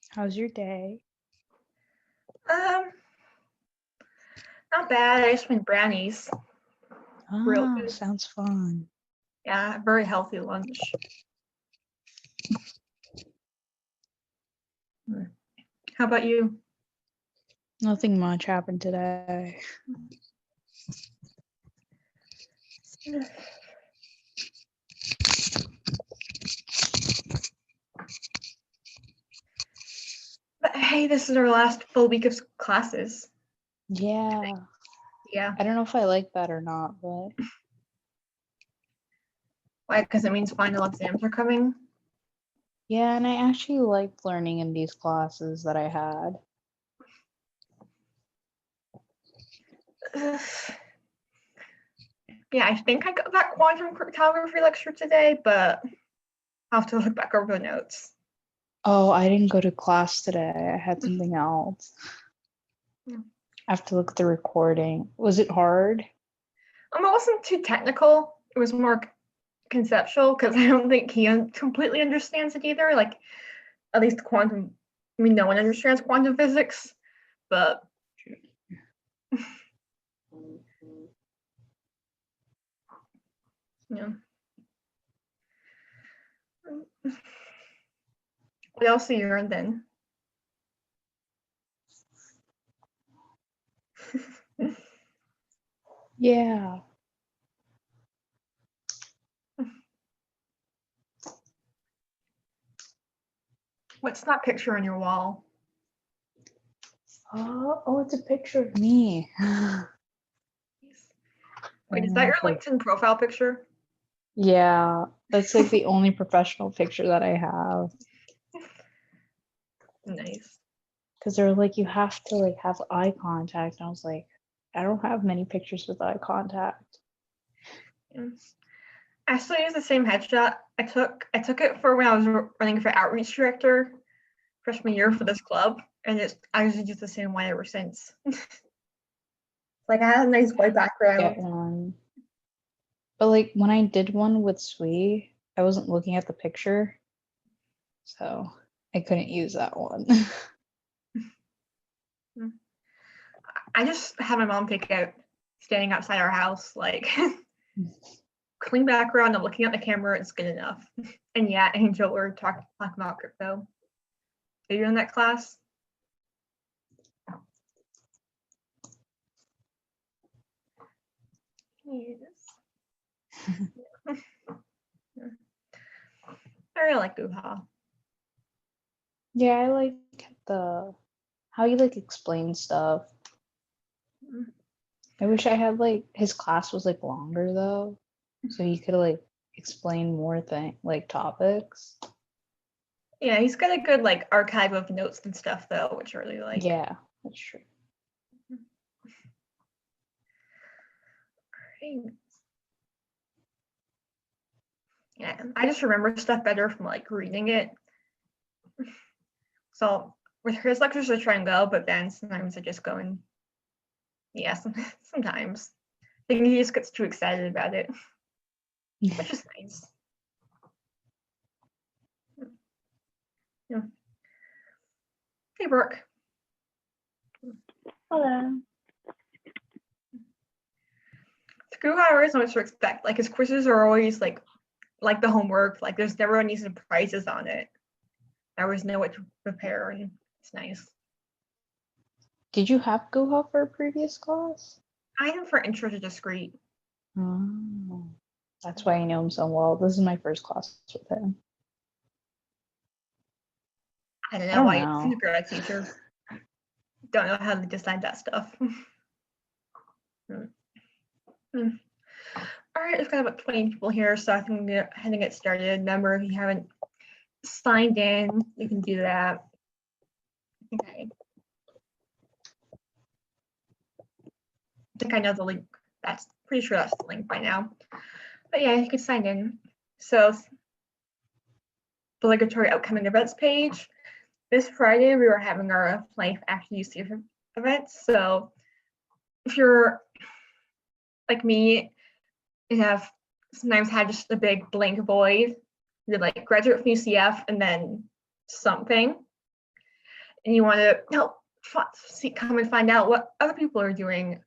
How's your day? Not bad. I just made brownies. Real Ah, good. sounds fun. Yeah, very healthy lunch. How about you? Nothing much happened today. But hey, this is our last full week of classes. Yeah. Yeah. I don't know if I like that or not, but Why? Because it means final exams are coming. yeah, and I actually liked learning in these classes that I had. Yeah, I think I got that quantum cryptography lecture today, but I'll have to look back over the notes. Oh, I didn't go to class today. I had something else. Yeah. I have to look at the recording. Was it hard? It wasn't too technical. It was more conceptual because I don't think he completely understands it either. Like, at least quantum, I mean, no one understands quantum physics, but yeah. What else do you learn then? Yeah. What's that picture on your wall? Oh, it's a picture of me. Wait, is that your LinkedIn profile picture? Yeah, that's like the only professional picture that I have. Nice. Because they're like, you have to like have eye contact. And I was like, I don't have many pictures with eye contact. Yeah. I still use the same headshot. I took it for when I was running for outreach director freshman year for this club, and I usually use the same one ever since. Like I had a nice white background. Get one. But like when I did one with Sui, I wasn't looking at the picture, so I couldn't use that one. I just had my mom take out standing outside our house, like clean background. I'm looking at the camera. It's good enough. And yeah, Angel, we're talking about crypto. Are you in that class? Yes. I really like Guha. Yeah, I like how you like explain stuff. I wish I had like his class was like longer though, so he could like explain more topics. Yeah, he's got a good like archive of notes and stuff though, which I really like. Yeah, that's true. Yeah, I just remember stuff better from like reading it. So with his lectures, I try and go, but then sometimes I just go and yeah, sometimes I think he just gets too excited about it, which is nice. Yeah. Hey, Brooke. Hello. Screw how I know what to expect. Like his quizzes are always like the homework. Like there's never any surprises on it. I always know what to prepare, and it's nice. Did you have Guha for a previous class? I am for intro to discrete. Oh, that's why I know him so well. This is my first class with him. I don't know why he's a grad teacher. Don't know how to decide that stuff. All right, we've got about 20 people here, so I think we're going to get started. Remember, if you haven't signed in, you can do that. Okay. I think I know the link. That's pretty sure that's the link by now. But yeah, you can sign in. So, the obligatory upcoming events page. This Friday, we were having our life after UC event. So, if you're like me and have sometimes had just a big blank void, you're like graduate from UCF and then something. and you want to help come and find out what other people are doing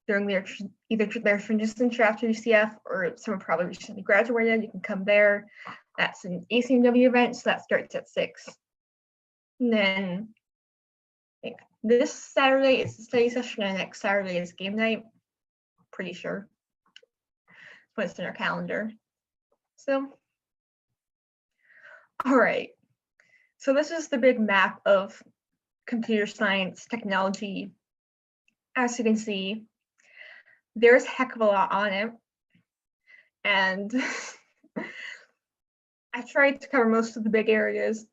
during their either their transition chapter UCF or someone probably recently graduated. You can come there. That's an ACM-W event, so that starts at 6. And then I think this Saturday is the study session, and next Saturday is game night. Pretty sure. But it's in our calendar. So, all right. So this is the big map of computer science technology. As you can see, there's a heck of a lot on it. And I tried to cover most of the big areas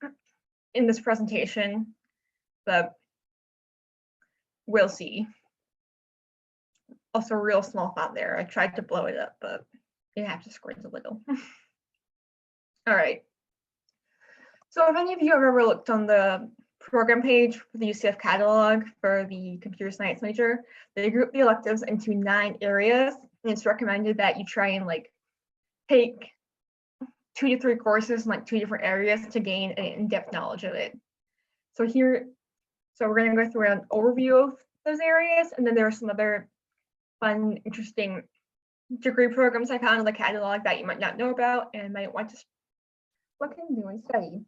in this presentation, but we'll see. Also, real small font there. I tried to blow it up, but you have to squint a little. All right. So if any of you have ever looked on the program page for the UCF catalog for the computer science major, they group the electives into 9 areas, and it's recommended that you try and like take 2 to 3 courses in like 2 different areas to gain an in-depth knowledge of it. So we're going to go through an overview of those areas, and then there are some other fun, interesting degree programs I found in the catalog that you might not know about and might want to look into and study.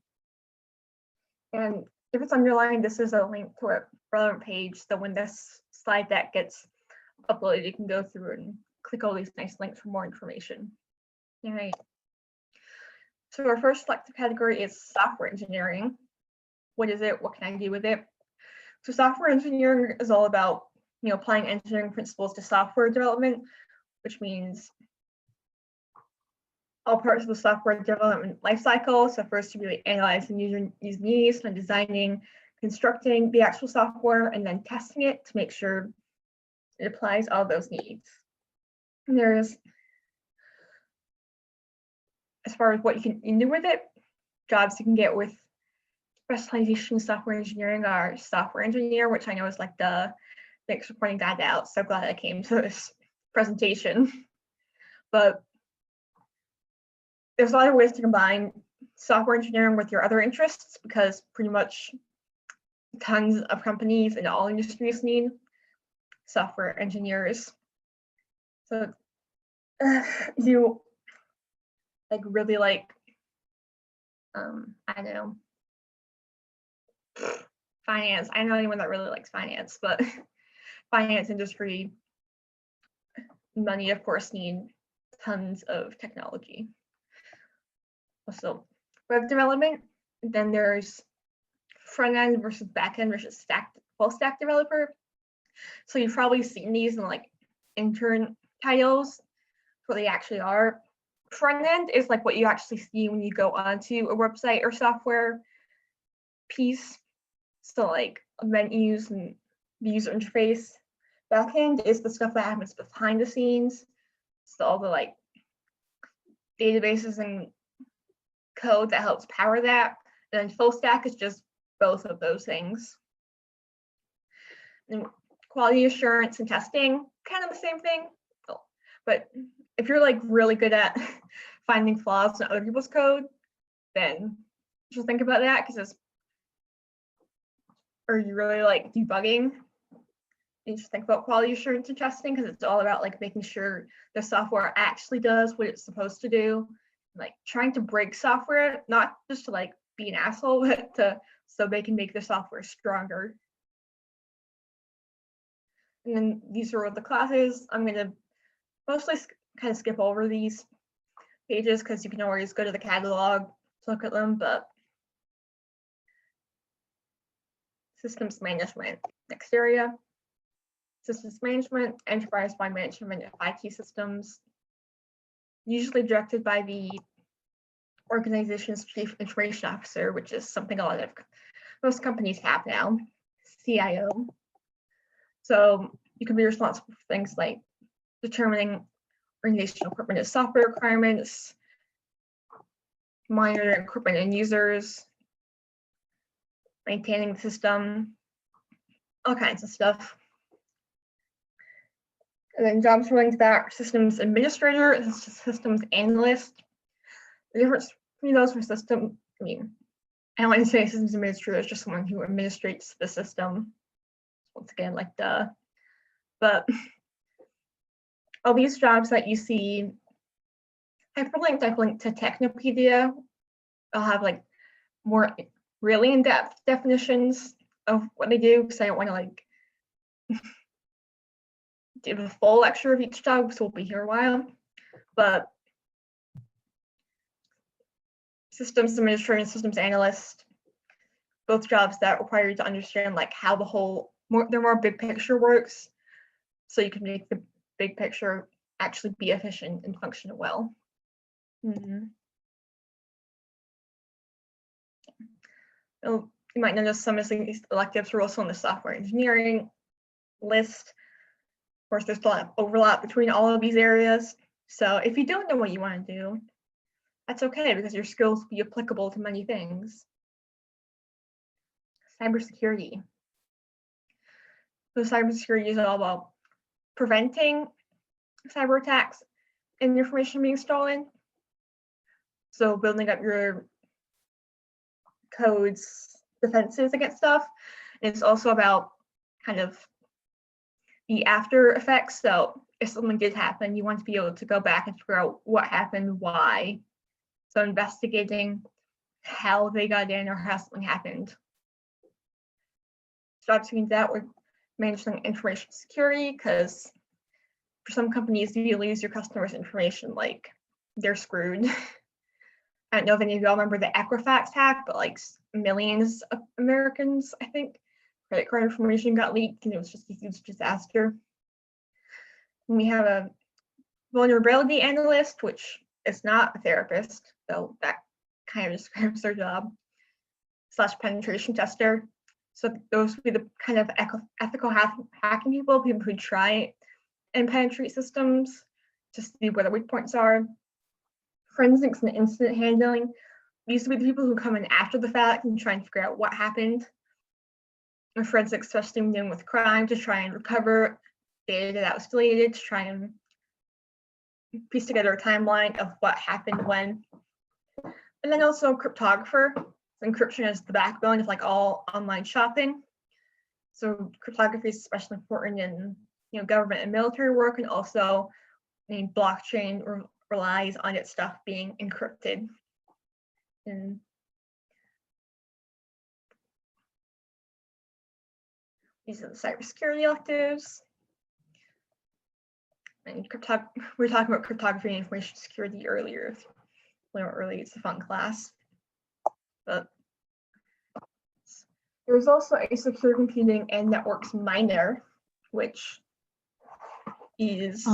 And if it's underlined, this is a link to a relevant page. So when this slide deck gets uploaded, you can go through and click all these nice links for more information. All right. So our first selected category is software engineering. What is it? What can I do with it? So software engineering is all about, applying engineering principles to software development, which means all parts of the software development lifecycle. So first to really analyzing user needs, and designing, constructing the actual software, and then testing it to make sure it applies all those needs. And there's, as far as what you can do with it, jobs you can get with specialization in software engineering are software engineer, which I know is like thanks for pointing that out. So glad I came to this presentation. But there's a lot of ways to combine software engineering with your other interests, because pretty much tons of companies in all industries need software engineers. So you really like, I don't know, finance. I don't know anyone that really likes finance, but finance industry, money, of course, need tons of technology. Also, web development, then there's front end versus back end versus full stack developer. So you've probably seen these in like intern titles, what they actually are. Front end is like what you actually see when you go onto a website or software piece. So like menus and the user interface. Back end is the stuff that happens behind the scenes. So all the like databases and code that helps power that. And then full stack is just both of those things. And quality assurance and testing, kind of the same thing. But if you're like really good at finding flaws in other people's code, then just think about that, because or you really like debugging, you just think about quality assurance and testing, because it's all about like making sure the software actually does what it's supposed to do, like trying to break software, not just to like be an asshole, but so they can make the software stronger. And then these are all the classes. I'm going to mostly kind of skip over these pages because you can always go to the catalog to look at them, but systems management, next area. Systems management, enterprise-wide management of IT systems, usually directed by the organization's chief information officer, which is something most companies have now, CIO. So you can be responsible for things like determining organizational equipment and software requirements, monitoring equipment and users, maintaining the system, all kinds of stuff. And then jobs relating to that are systems administrator, systems analyst. The difference between those for I want to say systems administrator is just someone who administrates the system. Once again, like duh. But all these jobs that you see, I've linked to Technopedia. I'll have like more really in-depth definitions of what they do, because I don't want to like give a full lecture of each job, so we'll be here a while. But systems administrator and systems analyst, both jobs that require you to understand like how the whole they're more big picture works, so you can make the big picture actually be efficient and function well. You might notice some of these electives are also in the software engineering list. Of course, there's a lot of overlap between all of these areas. So if you don't know what you want to do, that's okay, because your skills will be applicable to many things. Cybersecurity. So cybersecurity is all about preventing cyber attacks and information being stolen. So building up your codes, defenses against stuff. And it's also about kind of the after effects. So if something did happen, you want to be able to go back and figure out what happened, why. So investigating how they got in or how something happened. So between that, we're managing information security, because for some companies, if you lose your customers' information, like they're screwed. I don't know if any of y'all remember the Equifax hack, but like millions of Americans, I think, credit card information got leaked, and it was just a huge disaster. And we have a vulnerability analyst, which is not a therapist, though that kind of describes their job, / penetration tester. So those would be the kind of ethical hacking people who try and penetrate systems to see where the weak points are. Forensics and incident handling. These would be the people who come in after the fact and try and figure out what happened. And forensics, especially when dealing with crime, to try and recover data that was deleted, to try and piece together a timeline of what happened when. And then also cryptographer. Encryption is the backbone of like all online shopping. So cryptography is especially important in government and military work, and also blockchain relies on its stuff being encrypted. And these are the cybersecurity electives. And we were talking about cryptography and information security earlier. Early, it's a fun class. But there's also a secure computing and networks minor, which is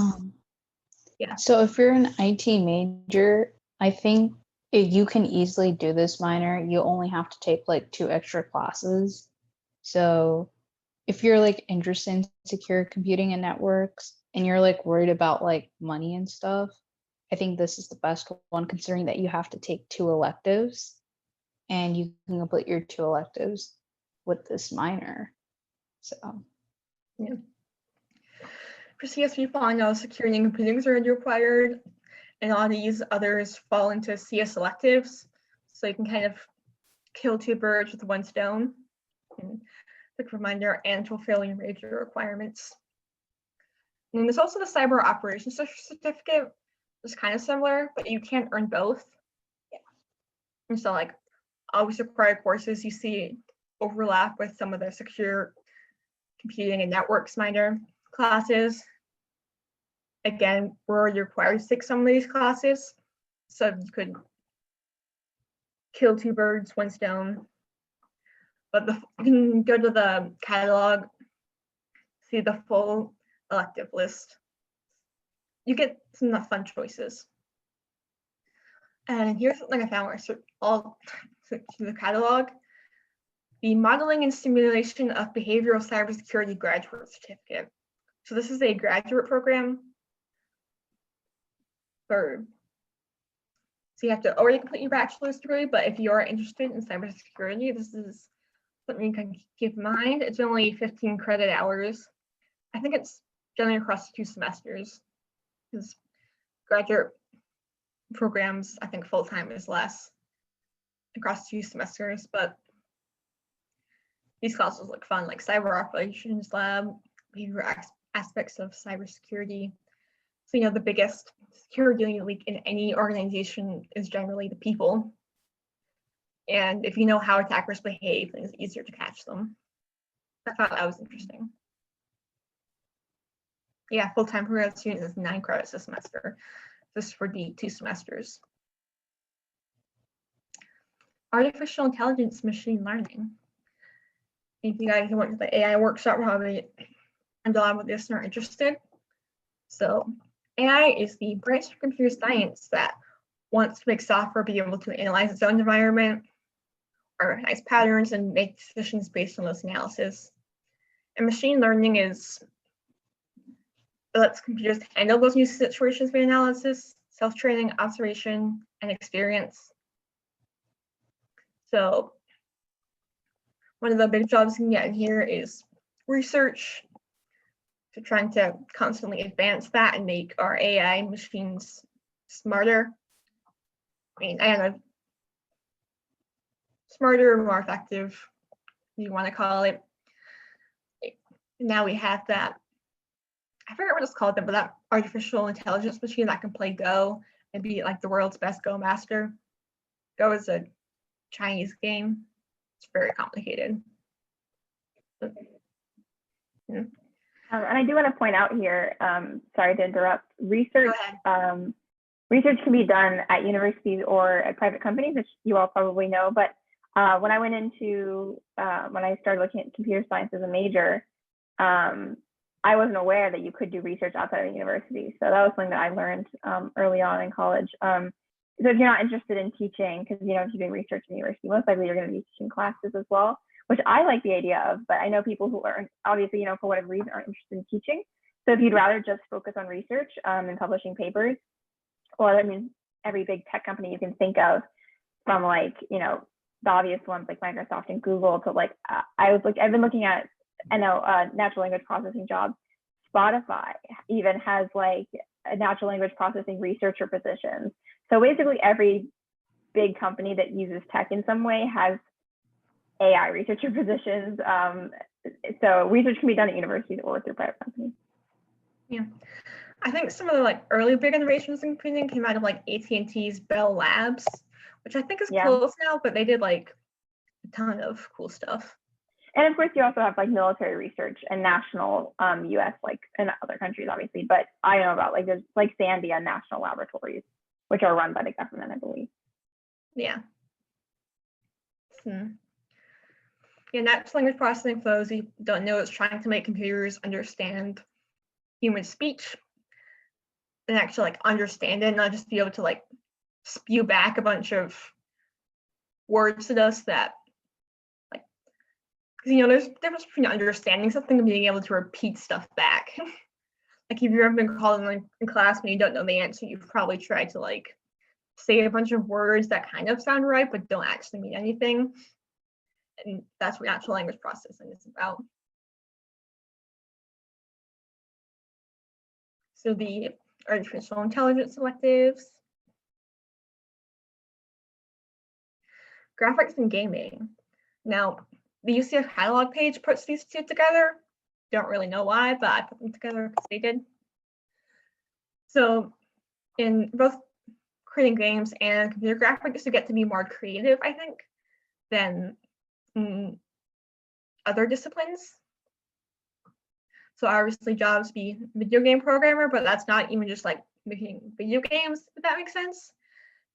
yeah. So if you're an IT major, I think you can easily do this minor. You only have to take like 2 extra classes. So if you're like interested in secure computing and networks, and you're like worried about like money and stuff, I think this is the best one, considering that you have to take 2 electives, and you can complete your 2 electives with this minor. So yeah. For CS people, I know security and computing is already required, and all these others fall into CS electives, so you can kind of kill 2 birds with 1 stone. And quick reminder, and fulfill your major requirements. And there's also the cyber operations certificate. It's kind of similar, but you can't earn both. Yeah. And so like always required courses you see overlap with some of the secure computing and networks minor classes. Again, we're required to take some of these classes, so you could kill 2 birds, 1 stone. But you can go to the catalog, see the full elective list. You get some fun choices. And here's something I found where I all through the catalog. The Modeling and Simulation of Behavioral Cybersecurity Graduate Certificate. So this is a graduate program. So you have to already complete your bachelor's degree, but if you are interested in cybersecurity, this is something you can keep in mind. It's only 15 credit hours. I think it's generally across 2 semesters, because graduate programs, I think full-time is less. across 2 semesters, but these classes look fun, like cyber operations lab, behavioral aspects of cybersecurity. So, the biggest security leak in any organization is generally the people. And if you know how attackers behave, then it's easier to catch them. I thought that was interesting. Yeah, full-time program student is 9 credits a semester, just for the 2 semesters. Artificial intelligence, machine learning. If you guys went to the AI workshop, probably involved with this and are interested. So AI is the branch of computer science that wants to make software be able to analyze its own environment, recognize patterns, and make decisions based on those analysis. And machine learning it lets computers handle those new situations with analysis, self-training, observation, and experience. So one of the big jobs you can get in here is research. So trying to constantly advance that and make our AI machines smarter. I don't know, smarter, more effective, if you want to call it. Now we have that, I forget what it's called, but that artificial intelligence machine that can play Go and be like the world's best Go master. Go is a Chinese game. It's very complicated. And I do want to point out here, sorry to interrupt, research can be done at universities or at private companies, which you all probably know. But when I went into, when I started looking at computer science as a major, I wasn't aware that you could do research outside of university. So that was something that I learned early on in college. So if you're not interested in teaching, because if you're doing research in university, most likely you're going to be teaching classes as well, which I like the idea of, but I know people who are obviously, for whatever reason, aren't interested in teaching. So if you'd rather just focus on research and publishing papers, well, I mean, every big tech company you can think of, from like, the obvious ones like Microsoft and Google to like, I've been looking at, natural language processing jobs. Spotify even has like a natural language processing researcher positions. So basically every big company that uses tech in some way has AI researcher positions. So research can be done at universities or through private companies. Yeah, I think some of the like early big innovations in computing came out of like AT&T's Bell Labs, which I think is closed now, but they did like a ton of cool stuff. And of course, you also have like military research and national US, like in other countries, obviously. But I know about like there's like Sandia national laboratories, which are run by the government, I believe. Yeah. Yeah, natural language processing flows, you don't know, it's trying to make computers understand human speech and actually like understand it, not just be able to like spew back a bunch of words to us that like, because there's a difference between understanding something and being able to repeat stuff back. Like if you've ever been called in class when you don't know the answer, you've probably tried to like say a bunch of words that kind of sound right but don't actually mean anything. And that's what natural language processing is about. So the artificial intelligence electives, graphics and gaming. Now, the UCF catalog page puts these two together. Don't really know why, but I put them together because they did. So in both creating games and computer graphics, you get to be more creative, I think, than other disciplines. So obviously jobs be video game programmer, but that's not even just like making video games, if that makes sense.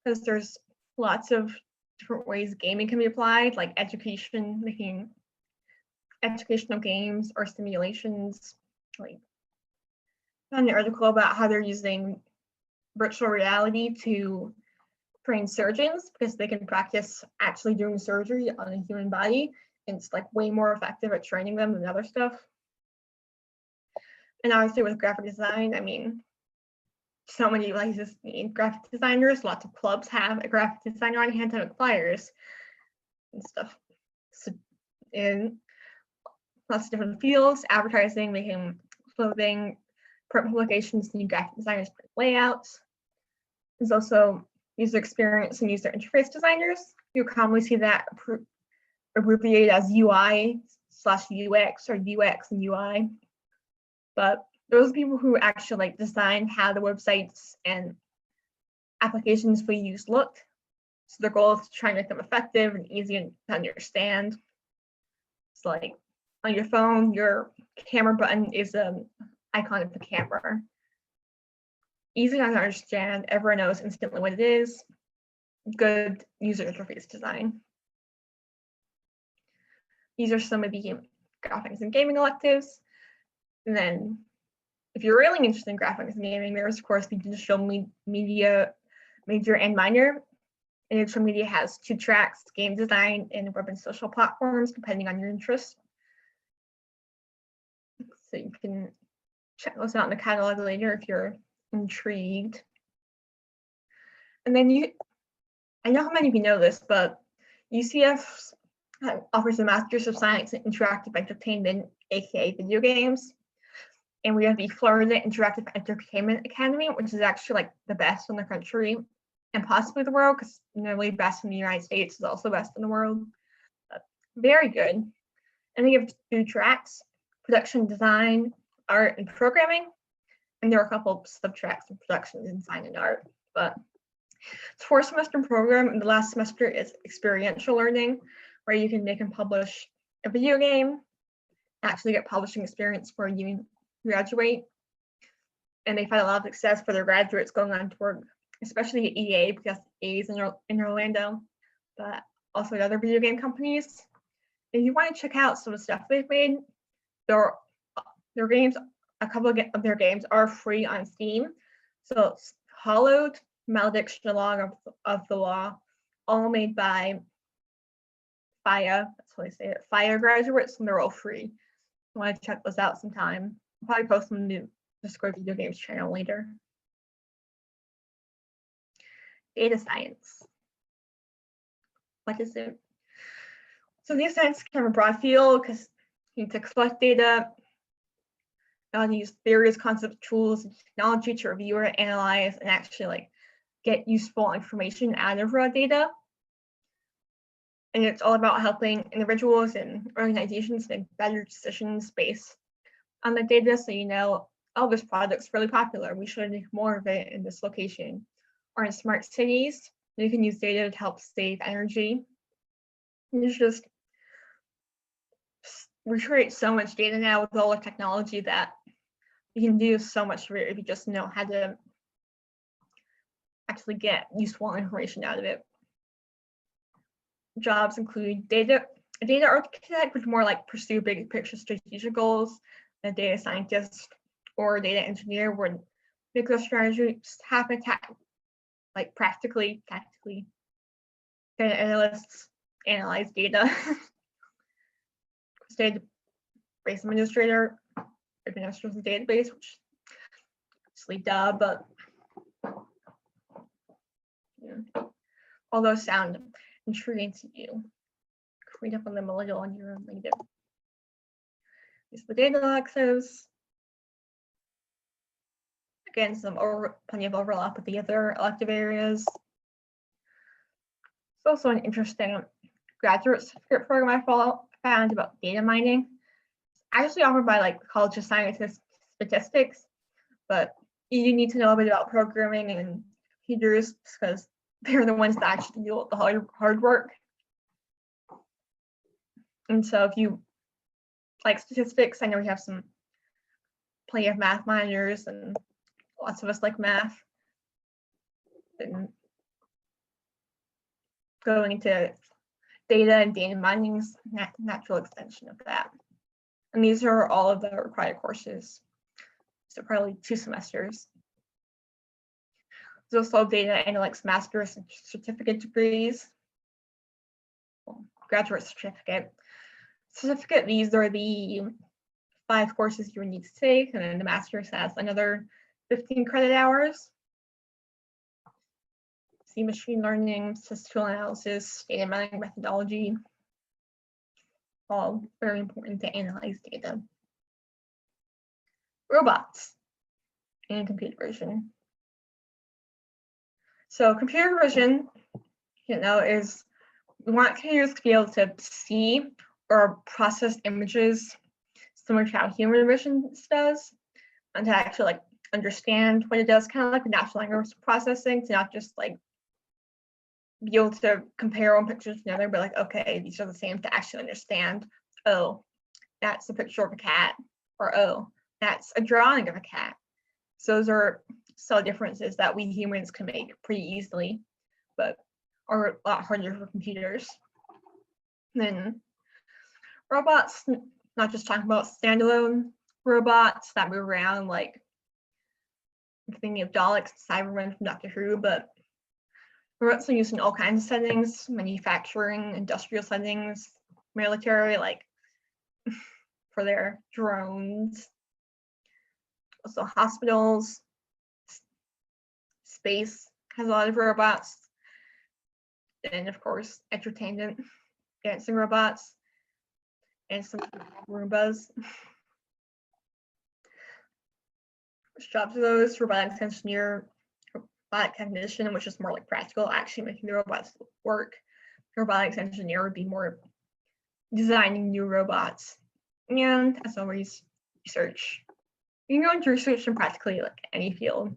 Because there's lots of different ways gaming can be applied, like education, making educational games or simulations. Like I found an article about how they're using virtual reality to train surgeons because they can practice actually doing surgery on a human body. And it's like way more effective at training them than other stuff. And obviously with graphic design, I mean, so many places need graphic designers. Lots of clubs have a graphic designer on hand to make flyers and stuff. So in lots of different fields, advertising, making clothing, print publications, need graphic designers, print layouts. There's also user experience and user interface designers, you commonly see that abbreviated as UI/UX or UX and UI. But those people who actually like design how the websites and applications we use look. So their goal is to try and make them effective and easy to understand. It's like on your phone, your camera button is an icon of the camera. Easy to understand, everyone knows instantly what it is. Good user interface design. These are some of the graphics and gaming electives. And then if you're really interested in graphics and gaming, there's of course the digital media major and minor. And digital media has 2 tracks, game design and web and social platforms, depending on your interest. So you can check those out in the catalog later if you're intrigued. And then I know how many of you know this, but UCF offers a Master's of Science in Interactive Entertainment, aka video games. And we have the Florida Interactive Entertainment Academy, which is actually like the best in the country and possibly the world, because nearly best in the United States is also best in the world. Very good. And they have 2 tracks, production design, art, and programming. And there are a couple of sub-tracks in production design and art. But it's a 4-semester program, and the last semester is experiential learning, where you can make and publish a video game, actually get publishing experience before you graduate. And they've had a lot of success for their graduates going on to work, especially at EA, because EA is in Orlando, but also at other video game companies. If you want to check out some of the stuff they've made, their games, a couple of their games are free on Steam. So it's Hollowed, Malediction, Along of the Law, all made by FIA, that's what I say it, FIA graduates, and they're all free. I want to check those out sometime. I'll probably post them to the Discord Video Games channel later. Data science. What is it? So data science is kind of a broad field because you need to collect data, use various concepts, tools, and technology to review or analyze and actually like get useful information out of raw data. And it's all about helping individuals and organizations make better decisions based on the data. So you know, oh, this product's really popular, we should make more of it in this location. Or in smart cities, you can use data to help save energy. And it's just, we create so much data now with all the technology that you can do so much for it if you just know how to actually get useful information out of it. Jobs include data architect, which more like pursue big picture strategic goals, a data scientist or data engineer would make those strategies happen, like practically, tactically. Data analysts analyze data. Database administrator administers the database, which is duh, but yeah. All those sound intriguing to you. Read up on them a little on your own later. These are the data electives. Again, plenty of overlap with the other elective areas. It's also an interesting graduate certificate program I found about data mining. It's actually offered by like the College of Science and Statistics, but you need to know a bit about programming and computers because they're the ones that actually do the hard work. And so if you like statistics, I know we have plenty of math minors and lots of us like math. And going into data and data mining is a natural extension of that. And these are all of the required courses. So probably 2 semesters. There's also data analytics master's and certificate degrees. Graduate certificate. These are the 5 courses you would need to take, and then the master's has another 15 credit hours. See machine learning, statistical analysis, data mining methodology, all very important to analyze data. Robots and computer vision. So computer vision, is we want computers to be able to see or process images similar to how human vision does, and to actually like understand what it does, kind of like natural language processing, to not just like be able to compare one picture to another, but like, okay, these are the same, to actually understand, oh, that's a picture of a cat, or oh, that's a drawing of a cat. So those are subtle differences that we humans can make pretty easily, but are a lot harder for computers. Then robots, not just talking about standalone robots that move around, like I'm thinking of Daleks, Cybermen from Doctor Who, but robots are used in all kinds of settings: manufacturing, industrial settings, military, like for their drones, also hospitals, space has a lot of robots, and of course entertainment, dancing robots, and some Roombas. Which jobs are those? Robotics engineer, robotic technician, which is more like practical, actually making the robots work. Robotics engineer would be more designing new robots. And as always, research. You can go into research in practically like any field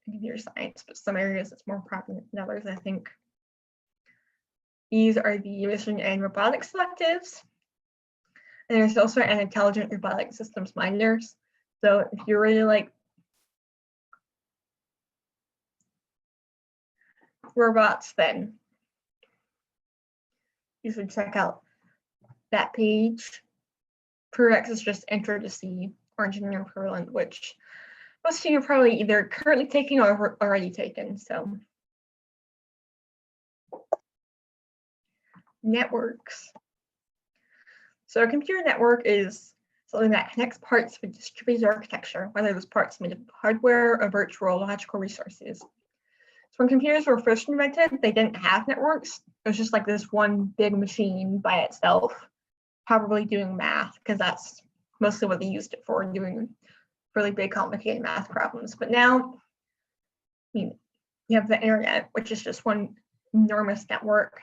in computer science, but some areas it's more prominent than others, I think. These are the vision and robotics electives. And there's also an intelligent robotic systems minors. So if you really like robots, then you should check out that page. Prereqs is just Intro to C or Engineering Equivalent, which most of you are probably either currently taking or already taken. So networks. So a computer network is something that connects parts with distributed architecture, whether those parts made of hardware or virtual logical resources. So when computers were first invented, they didn't have networks. It was just like this one big machine by itself, probably doing math, because that's mostly what they used it for, doing really big, complicated math problems. But now, I mean, you have the internet, which is just one enormous network.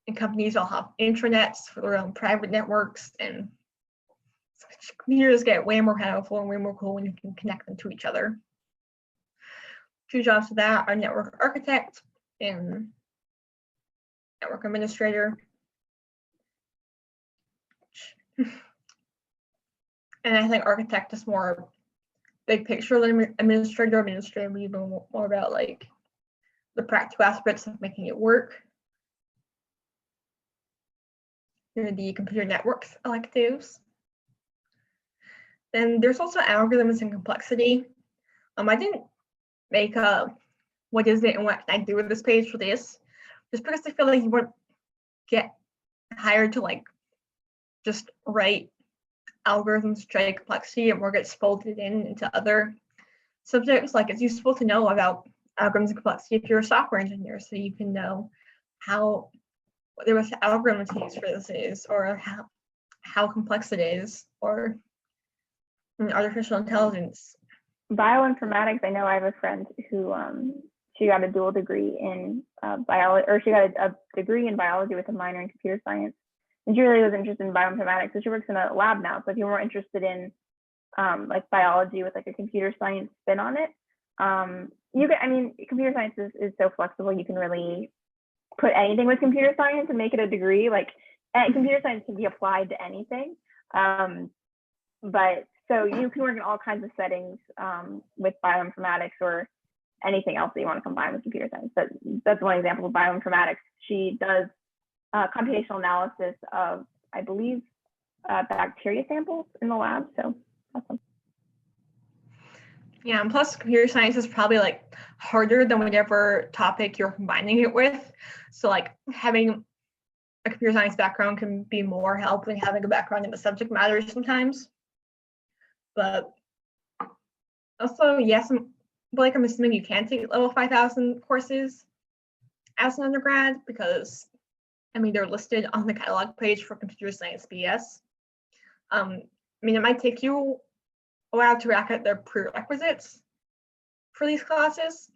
And companies all have intranets for their own private networks, and computers get way more powerful and way more cool when you can connect them to each other. Two jobs of that are network architect and network administrator. And I think architect is more big picture than administrator. Administrator would be more about like the practical aspects of making it work. The computer networks electives. Then there's also algorithms and complexity. I didn't make a what is it and what can I do with this page for this, just because I feel like you won't get hired to like just write algorithms to try complexity, and more gets folded into other subjects. Like it's useful to know about algorithms and complexity if you're a software engineer, so you can know how what the algorithm to use for this is, or how complex it is, or artificial intelligence. Bioinformatics, I know I have a friend who she got a dual degree in biology, or she got a degree in biology with a minor in computer science. And she really was interested in bioinformatics, so she works in a lab now. So if you're more interested in like biology with like a computer science spin on it, you can, I mean, computer science is so flexible. You can really put anything with computer science and make it a degree. Like computer science can be applied to anything. But so you can work in all kinds of settings with bioinformatics or anything else that you want to combine with computer science. But that's one example of bioinformatics. She does computational analysis of, I believe, bacteria samples in the lab. So awesome. Yeah, and plus computer science is probably like harder than whatever topic you're combining it with. So like having a computer science background can be more help than having a background in the subject matter sometimes. But also, yes, I'm assuming you can take level 5000 courses as an undergrad, because I mean they're listed on the catalog page for computer science BS. I mean, it might take you a while to rack up their prerequisites for these classes,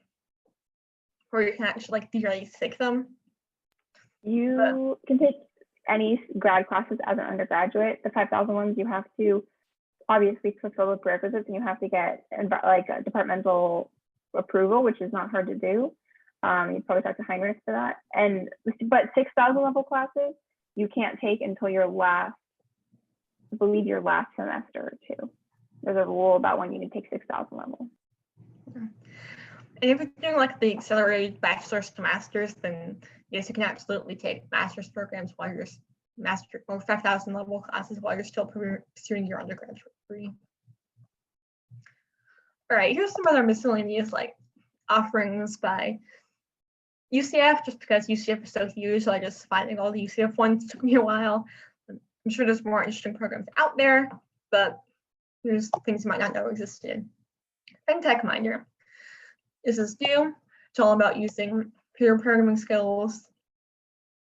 or you can actually like theoretically take them. You can take any grad classes as an undergraduate. The 5,000 ones, you have to obviously fulfill the prerequisites, and you have to get like a departmental approval, which is not hard to do. You'd probably talk to Heinrich for that. But 6,000 level classes, you can't take until your last, I believe your last semester or two. There's a rule about when you can take 6,000 level. And if you're doing like the accelerated bachelor's to master's, then yes, you can absolutely take master's programs while you're master or 5,000 level classes while you're still pursuing your undergraduate degree. All right, here's some other miscellaneous like offerings by UCF, just because UCF is so huge, so I just finding all the UCF ones took me a while. I'm sure there's more interesting programs out there, but there's things you might not know existed. FinTech minor. This is due. It's all about using computer programming skills,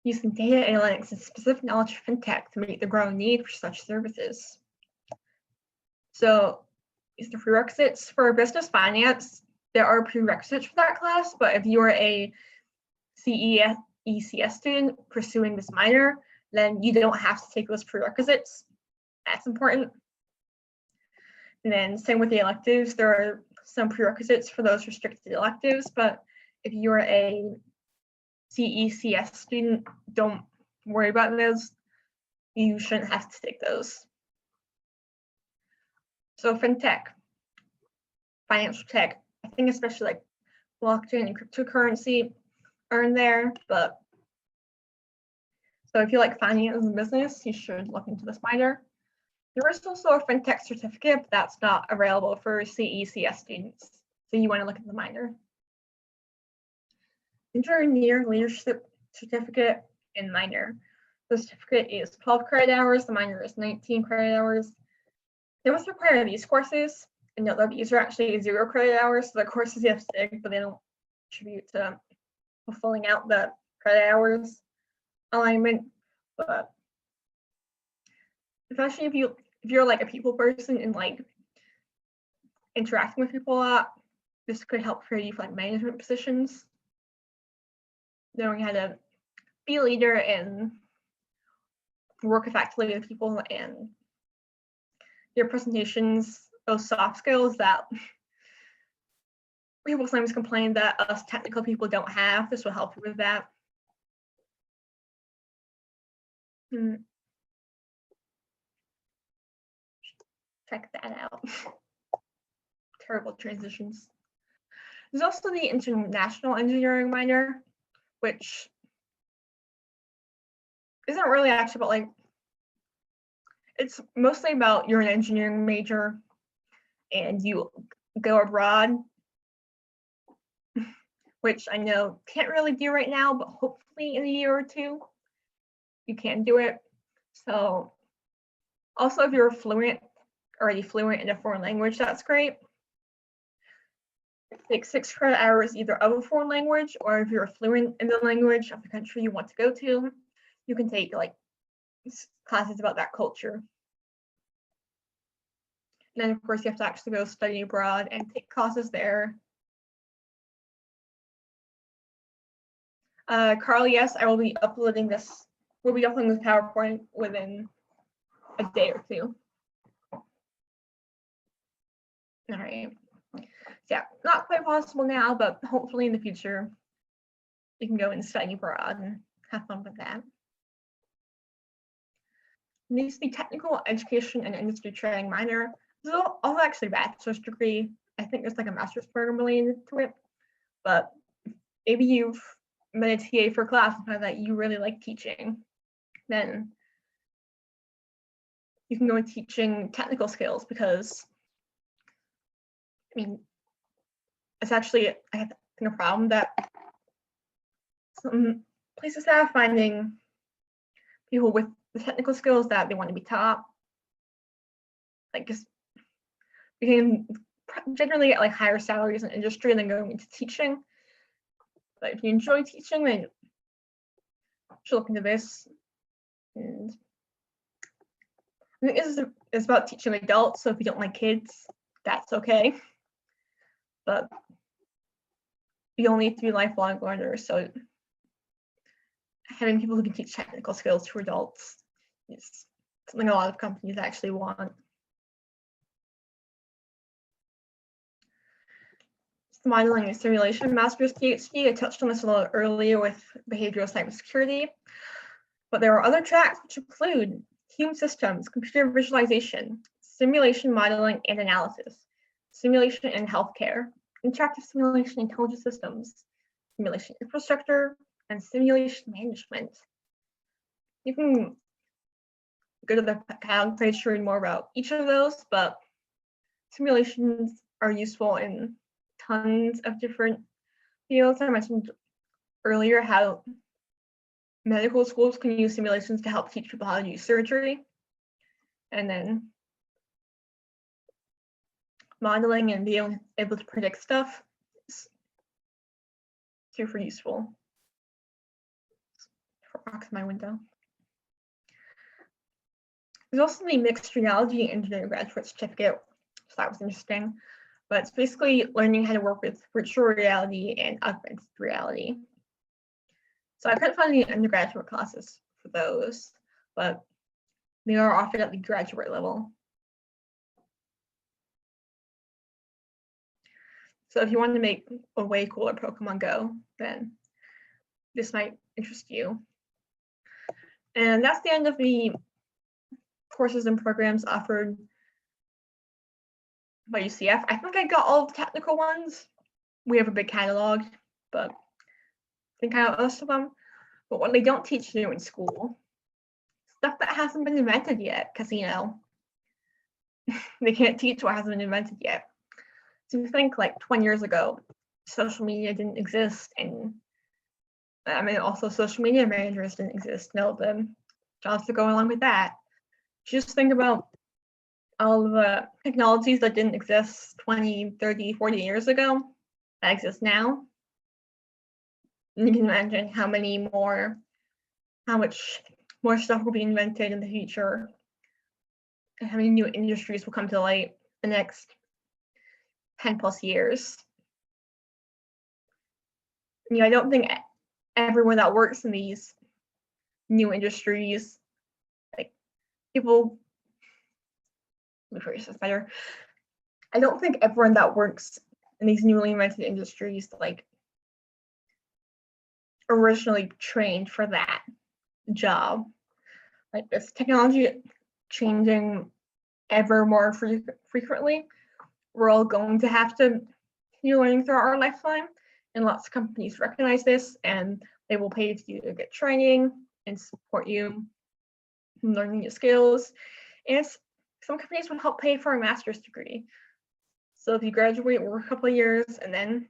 using data analytics and specific knowledge of FinTech to meet the growing need for such services. So these are the prerequisites for business finance. There are prerequisites for that class, but if you're a CECS student pursuing this minor, then you don't have to take those prerequisites. That's important. And then same with the electives, there are some prerequisites for those restricted electives, but if you're a CECS student, don't worry about those. You shouldn't have to take those. So FinTech, financial tech, I think especially like blockchain and cryptocurrency are in there, but so if you like finance and business, you should look into this minor. There is also a FinTech certificate, but that's not available for CECS students. So you want to look at the minor. Engineer leadership certificate in minor. The certificate is 12 credit hours, the minor is 19 credit hours. They must require these courses, and note that these are actually 0 credit hours, so the courses you have to take, but they don't contribute to fulfilling out the credit hours alignment. But especially if you're like a people person and like interacting with people a lot, this could help for you for like management positions. Knowing how to be a leader and work effectively with people and your presentations, those soft skills that people sometimes complain that us technical people don't have. This will help you with that. Check that out. Terrible transitions. There's also the international engineering minor, which isn't really actually about like, it's mostly about you're an engineering major and you go abroad, which I know can't really do right now, but hopefully in a year or two, you can do it. So also if you're already fluent in a foreign language, that's great. Take 6 credit hours either of a foreign language, or if you're fluent in the language of the country you want to go to, you can take like classes about that culture. And then of course you have to actually go study abroad and take classes there. Carl, yes, I will be uploading this. We'll be uploading this PowerPoint within a day or two. All right. Yeah, not quite possible now, but hopefully in the future, you can go and study abroad and have fun with that. Needs the technical education and industry training minor. This is also actually a bachelor's degree. I think there's like a master's program related to it, but maybe you've been a TA for a class and found that you really like teaching, then you can go in teaching technical skills, because I mean, it's actually, I think, a problem that some places have finding people with the technical skills that they want to be taught. Like, just we can generally get like higher salaries in industry than going into teaching. But if you enjoy teaching, then you should look into this. And I think this is about teaching adults, so if you don't like kids, that's okay. But you only need to be lifelong learners, so having people who can teach technical skills to adults is something a lot of companies actually want. Modeling and simulation master's PhD. I touched on this a little earlier with behavioral cybersecurity, but there are other tracks which include human systems, computer visualization, simulation modeling and analysis, simulation in healthcare, interactive simulation intelligent systems, simulation infrastructure, and simulation management. You can go to the catalog page to read more about each of those, but simulations are useful in tons of different fields. I mentioned earlier how medical schools can use simulations to help teach people how to do surgery. And then modeling and being able to predict stuff is super useful. Rocks in my window. There's also the mixed reality engineering graduate certificate, so that was interesting. But it's basically learning how to work with virtual reality and augmented reality. So I couldn't find any undergraduate classes for those, but they are offered at the graduate level. So if you want to make a way cooler Pokemon Go, then this might interest you. And that's the end of the courses and programs offered by UCF. I think I got all the technical ones. We have a big catalog, but I think I got most of them. But what they don't teach you in school, stuff that hasn't been invented yet, because they can't teach what hasn't been invented yet. So you think like 20 years ago, social media didn't exist, and also social media managers didn't exist. No, the jobs that go along with that. Just think about all the technologies that didn't exist 20, 30, 40 years ago that exist now. And you can imagine how much more stuff will be invented in the future, and how many new industries will come to light in the next 10 plus years. I don't think everyone that works in these new industries, like people, let me phrase this better. I don't think everyone that works in these newly invented industries like originally trained for that job. Like this technology changing ever more frequently, we're all going to have to continue learning throughout our lifetime, and lots of companies recognize this, and they will pay for you to get training and support you in learning new skills. And some companies will help pay for a master's degree. So if you graduate, work a couple of years, and then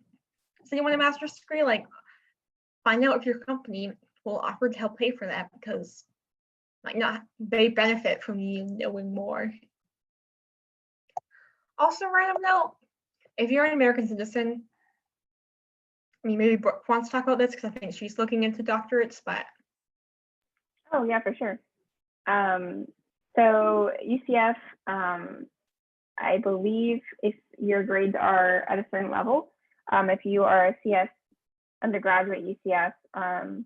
say you want a master's degree, like find out if your company will offer to help pay for that, because they benefit from you knowing more. Also, random note, if you're an American citizen, maybe Brooke wants to talk about this because I think she's looking into doctorates, but. Oh yeah, for sure. So UCF, I believe if your grades are at a certain level, if you are a CS undergraduate UCF and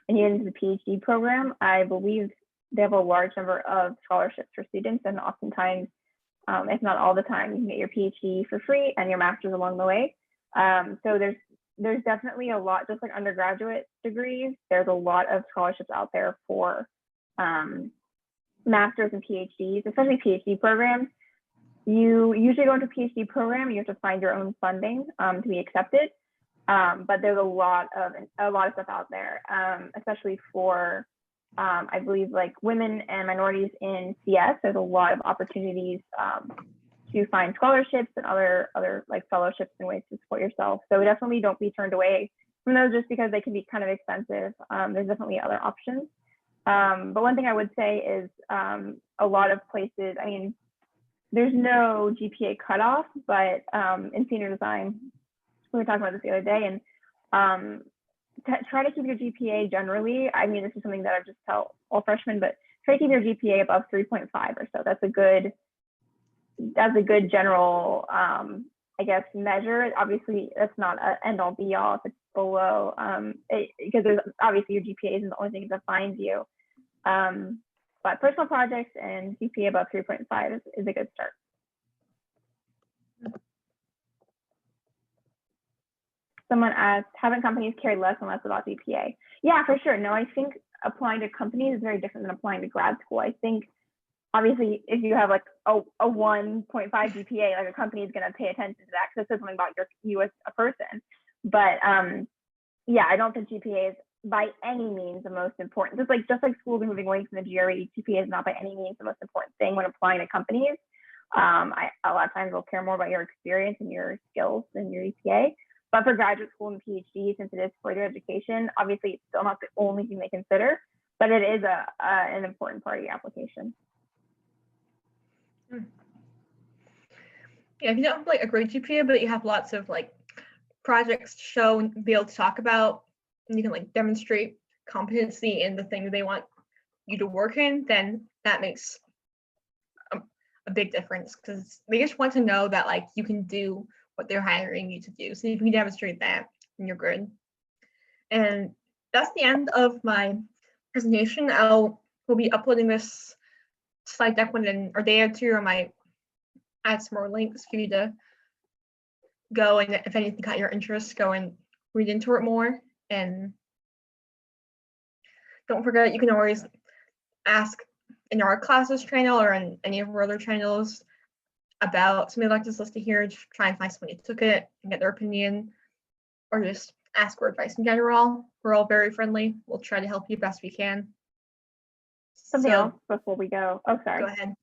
you get into the PhD program, I believe they have a large number of scholarships for students, and oftentimes, if not all the time, you can get your PhD for free and your master's along the way. So there's definitely a lot, just like undergraduate degrees, there's a lot of scholarships out there for masters and PhDs, especially PhD programs. You usually go into a PhD program, you have to find your own funding to be accepted. But there's a lot of stuff out there, especially for I believe like women and minorities in CS. There's a lot of opportunities to find scholarships and other like fellowships and ways to support yourself. So definitely don't be turned away from those just because they can be kind of expensive. There's definitely other options. But one thing I would say is a lot of places, I mean, there's no GPA cutoff, but in senior design, we were talking about this the other day, and try to keep your GPA generally. I mean, this is something that I just tell all freshmen, but try to keep your GPA above 3.5 or so. That's a good general, I guess, measure. Obviously, that's not an end all be all. If it's below, because there's obviously your GPA isn't the only thing that defines you. But personal projects and GPA above 3.5 is a good start. Someone asked, haven't companies cared less and less about GPA? Yeah, for sure. No, I think applying to companies is very different than applying to grad school. I think obviously if you have like a 1.5 GPA, like a company is going to pay attention to that because it says something about you as a person. But yeah, I don't think GPA is by any means the most important. Just like schools are moving away from the GRE, GPA is not by any means the most important thing when applying to companies. A lot of times they'll care more about your experience and your skills than your GPA. But for graduate school and PhD, since it is further education, obviously it's still not the only thing they consider, but it is an important part of your application. Yeah, if you don't have like a great GPA, but you have lots of like projects to show and be able to talk about, and you can like demonstrate competency in the thing they want you to work in, then that makes a big difference because they just want to know that like you can do what they're hiring you to do. So if you can demonstrate that, then you're good. And that's the end of my presentation. We'll be uploading this slide deck within a day or two. I might add some more links for you to go, and if anything caught your interest, go and read into it more. And don't forget, you can always ask in our classes channel or in any of our other channels about some of the electives listed here. Just try and find someone who took it and get their opinion, or just ask for advice in general. We're all very friendly. We'll try to help you best we can. Something else before we go. Oh, sorry. Go ahead.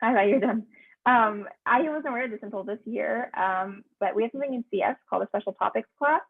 I thought you were done. I wasn't aware of this until this year, but we have something in CS called a special topics class.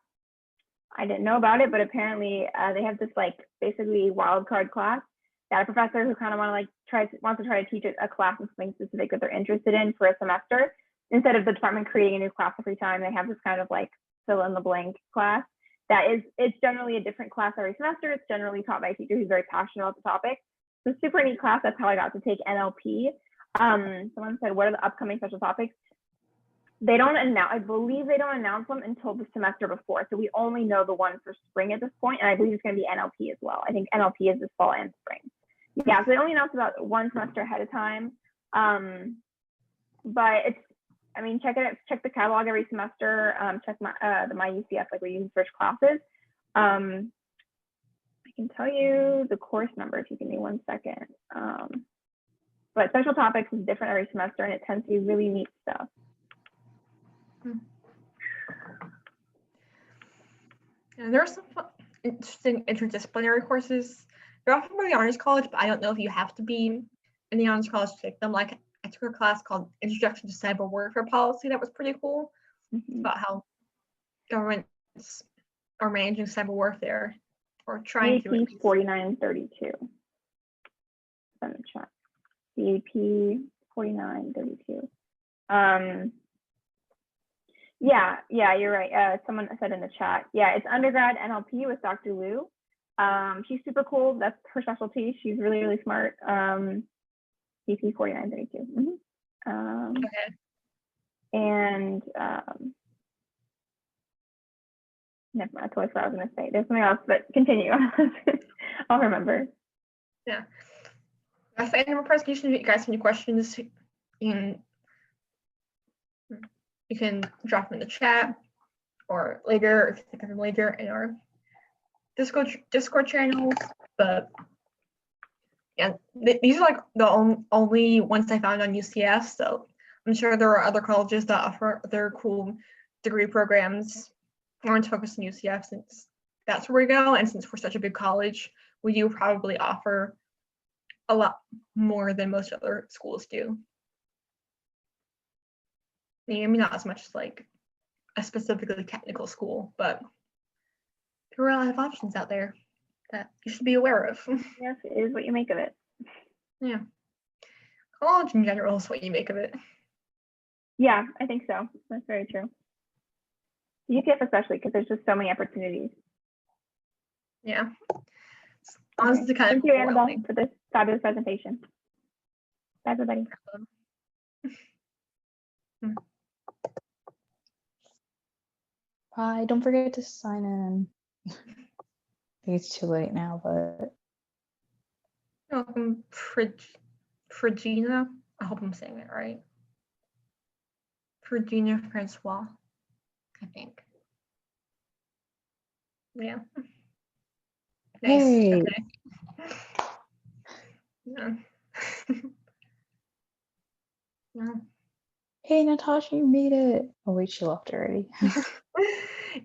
I didn't know about it, but apparently they have this like basically wildcard class that a professor who kind of wants to try to teach a class in something specific that they're interested in for a semester. Instead of the department creating a new class every time, they have this kind of like fill in the blank class. It's generally a different class every semester. It's generally taught by a teacher who's very passionate about the topic. It's a super neat class. That's how I got to take NLP. Someone said, what are the upcoming special topics? They don't announce, I believe they don't announce them until the semester before. So we only know the one for spring at this point, and I believe it's going to be NLP as well. I think NLP is this fall and spring. Yeah, so they only announce about one semester ahead of time. But it's, I mean, check the catalog every semester. Check my UCF, like we use search classes. I can tell you the course number if you give me 1 second. But special topics is different every semester, and it tends to be really neat stuff. And there are some interesting interdisciplinary courses. They're often by the Honors College, but I don't know if you have to be in the Honors College to take them. Like I took a class called Introduction to Cyber Warfare Policy that was pretty cool. About how governments are managing cyber warfare or trying to. CAP 4932. On the chat. CAP 4932. Yeah, you're right. Someone said in the chat. Yeah, it's undergrad NLP with Dr. Liu. She's super cool. That's her specialty. She's really, really smart. CP 4932. Okay. And never mind, I totally forgot what I was going to say. There's something else, but continue. I'll remember. Yeah. That's the end of my presentation. If you guys have any questions, you can drop them in the chat or later, if you think of them later in our Discord channels. But yeah, these are like the only ones I found on UCF. So I'm sure there are other colleges that offer their cool degree programs. I want to focus on UCF since that's where we go, and since we're such a big college, we do probably offer a lot more than most other schools do. Maybe not as much as like a specifically technical school, but there are a lot of options out there that you should be aware of. Yes, it is what you make of it. Yeah. College in general is what you make of it. Yeah, I think so. That's very true. UCF especially, because there's just so many opportunities. Yeah. Honestly, kind Thank of you, Annabelle, for this fabulous presentation. Bye, everybody. Bye. Don't forget to sign in. I think it's too late now, but Welcome, Frigina. I hope I'm saying it right. Frigina Francois, I think. Yeah. Nice. hey. Okay. Yeah. Yeah. Hey, Natasha, you made it. Oh wait, she left already.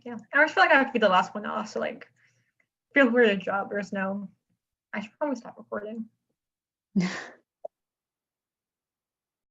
Yeah. I always feel like I have to be the last one off. So like, feel weird a job. There's no. I should probably stop recording.